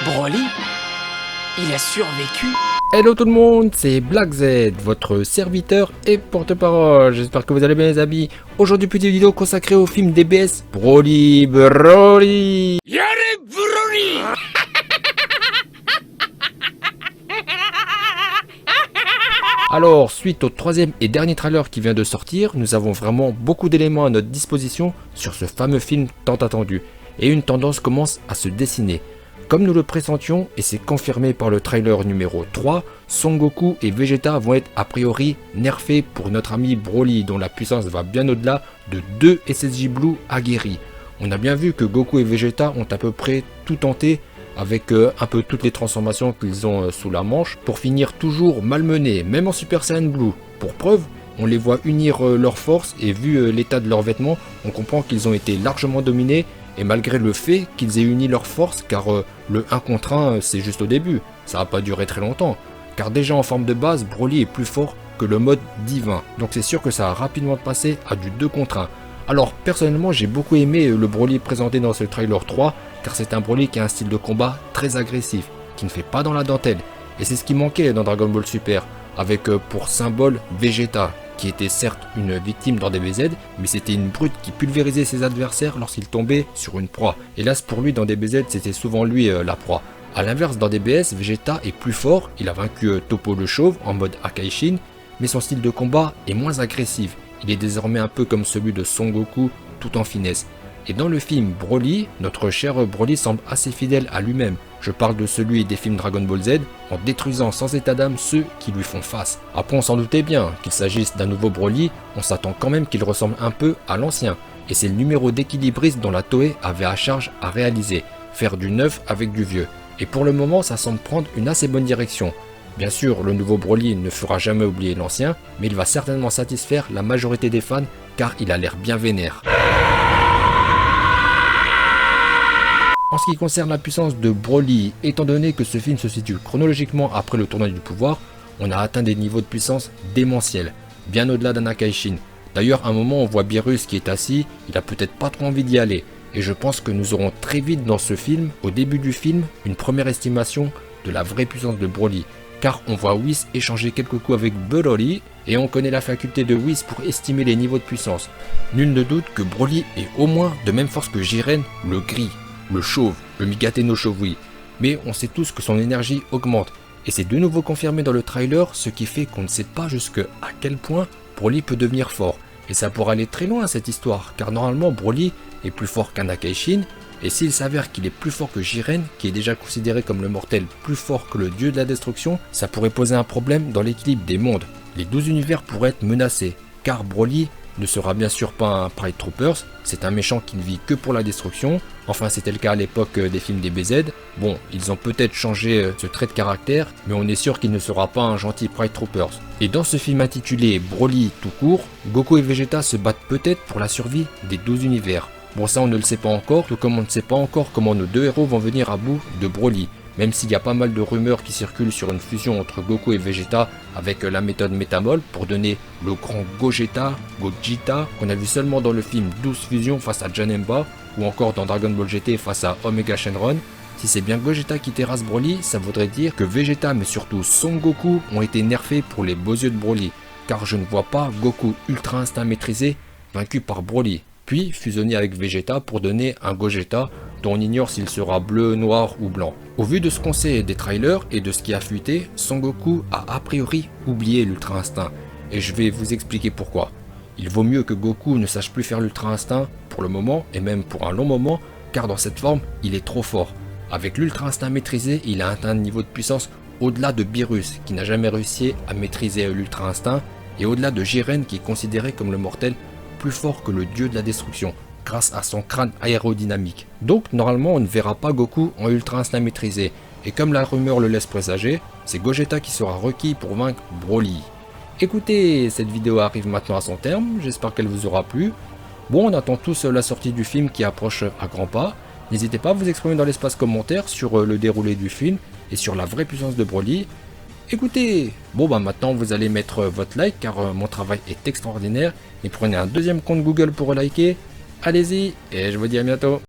Broly, il a survécu. Hello tout le monde, c'est Black Z, votre serviteur et porte-parole. J'espère que vous allez bien les amis. Aujourd'hui, petite vidéo consacrée au film DBS Broly. Yare Broly. Alors, suite au troisième et dernier trailer qui vient de sortir, nous avons vraiment beaucoup d'éléments à notre disposition sur ce fameux film tant attendu. Et une tendance commence à se dessiner. Comme nous le pressentions, et c'est confirmé par le trailer numéro 3, Son Goku et Vegeta vont être a priori nerfés pour notre ami Broly, dont la puissance va bien au-delà de 2 SSJ Blue aguerris. On a bien vu que Goku et Vegeta ont à peu près tout tenté, avec un peu toutes les transformations qu'ils ont sous la manche, pour finir toujours malmenés, même en Super Saiyan Blue. Pour preuve, on les voit unir leurs forces, et vu l'état de leurs vêtements, on comprend qu'ils ont été largement dominés, et malgré le fait qu'ils aient uni leurs forces, car le 1 contre 1 c'est juste au début, ça va pas durer très longtemps, car déjà en forme de base, Broly est plus fort que le mode divin, donc c'est sûr que ça va rapidement passer à du 2 contre 1. Alors personnellement j'ai beaucoup aimé le Broly présenté dans ce trailer 3, car c'est un Broly qui a un style de combat très agressif, qui ne fait pas dans la dentelle, et c'est ce qui manquait dans Dragon Ball Super, avec pour symbole Vegeta, qui était certes une victime dans DBZ, mais c'était une brute qui pulvérisait ses adversaires lorsqu'il tombait sur une proie. Hélas pour lui, dans DBZ, c'était souvent lui la proie. A l'inverse, dans DBS, Vegeta est plus fort, il a vaincu Toppo le Chauve en mode Akaishin, mais son style de combat est moins agressif. Il est désormais un peu comme celui de Son Goku, tout en finesse. Et dans le film Broly, notre cher Broly semble assez fidèle à lui-même. Je parle de celui des films Dragon Ball Z, en détruisant sans état d'âme ceux qui lui font face. Après on s'en doutait bien, qu'il s'agisse d'un nouveau Broly, on s'attend quand même qu'il ressemble un peu à l'ancien. Et c'est le numéro d'équilibriste dont la Toei avait à charge à réaliser, faire du neuf avec du vieux. Et pour le moment ça semble prendre une assez bonne direction. Bien sûr, le nouveau Broly ne fera jamais oublier l'ancien, mais il va certainement satisfaire la majorité des fans, car il a l'air bien vénère. En ce qui concerne la puissance de Broly, étant donné que ce film se situe chronologiquement après le tournoi du pouvoir, on a atteint des niveaux de puissance démentiels, bien au-delà d'un Akaishin. D'ailleurs, à un moment on voit Beerus qui est assis, il a peut-être pas trop envie d'y aller, et je pense que nous aurons très vite dans ce film, au début du film, une première estimation de la vraie puissance de Broly, car on voit Whis échanger quelques coups avec Broly, et on connaît la faculté de Whis pour estimer les niveaux de puissance. Nul ne doute que Broly est au moins de même force que Jiren, le gris. Le chauve, le Migate no Chauve, mais on sait tous que son énergie augmente, et c'est de nouveau confirmé dans le trailer, ce qui fait qu'on ne sait pas jusque à quel point Broly peut devenir fort, et ça pourrait aller très loin cette histoire, car normalement Broly est plus fort qu'un Akaishin, et s'il s'avère qu'il est plus fort que Jiren, qui est déjà considéré comme le mortel plus fort que le dieu de la destruction, ça pourrait poser un problème dans l'équilibre des mondes, les 12 univers pourraient être menacés, car Broly ne sera bien sûr pas un Pride Troopers, c'est un méchant qui ne vit que pour la destruction, enfin c'était le cas à l'époque des films DBZ, bon ils ont peut-être changé ce trait de caractère, mais on est sûr qu'il ne sera pas un gentil Pride Troopers. Et dans ce film intitulé Broly tout court, Goku et Vegeta se battent peut-être pour la survie des 12 univers. Bon ça on ne le sait pas encore, tout comme on ne sait pas encore comment nos deux héros vont venir à bout de Broly. Même s'il y a pas mal de rumeurs qui circulent sur une fusion entre Goku et Vegeta avec la méthode Métamol pour donner le grand Gogeta, qu'on a vu seulement dans le film 12 fusions face à Janemba ou encore dans Dragon Ball GT face à Omega Shenron. Si c'est bien Gogeta qui terrasse Broly, ça voudrait dire que Vegeta mais surtout Son Goku ont été nerfés pour les beaux yeux de Broly, car je ne vois pas Goku Ultra Instinct maîtrisé vaincu par Broly, puis fusionner avec Vegeta pour donner un Gogeta dont on ignore s'il sera bleu, noir ou blanc. Au vu de ce qu'on sait des trailers et de ce qui a fuité, Son Goku a priori oublié l'Ultra Instinct, et je vais vous expliquer pourquoi. Il vaut mieux que Goku ne sache plus faire l'Ultra Instinct pour le moment, et même pour un long moment, car dans cette forme, il est trop fort. Avec l'Ultra Instinct maîtrisé, il a atteint un niveau de puissance au-delà de Beerus, qui n'a jamais réussi à maîtriser l'Ultra Instinct, et au-delà de Jiren, qui est considéré comme le mortel plus fort que le dieu de la destruction, grâce à son crâne aérodynamique. Donc normalement on ne verra pas Goku en Ultra Instinct maîtrisé, et comme la rumeur le laisse présager, c'est Gogeta qui sera requis pour vaincre Broly. Écoutez, cette vidéo arrive maintenant à son terme, j'espère qu'elle vous aura plu. Bon, on attend tous la sortie du film qui approche à grands pas. N'hésitez pas à vous exprimer dans l'espace commentaire sur le déroulé du film et sur la vraie puissance de Broly. Écoutez, bon bah maintenant vous allez mettre votre like car mon travail est extraordinaire, et prenez un deuxième compte Google pour liker. Allez-y, et je vous dis à bientôt.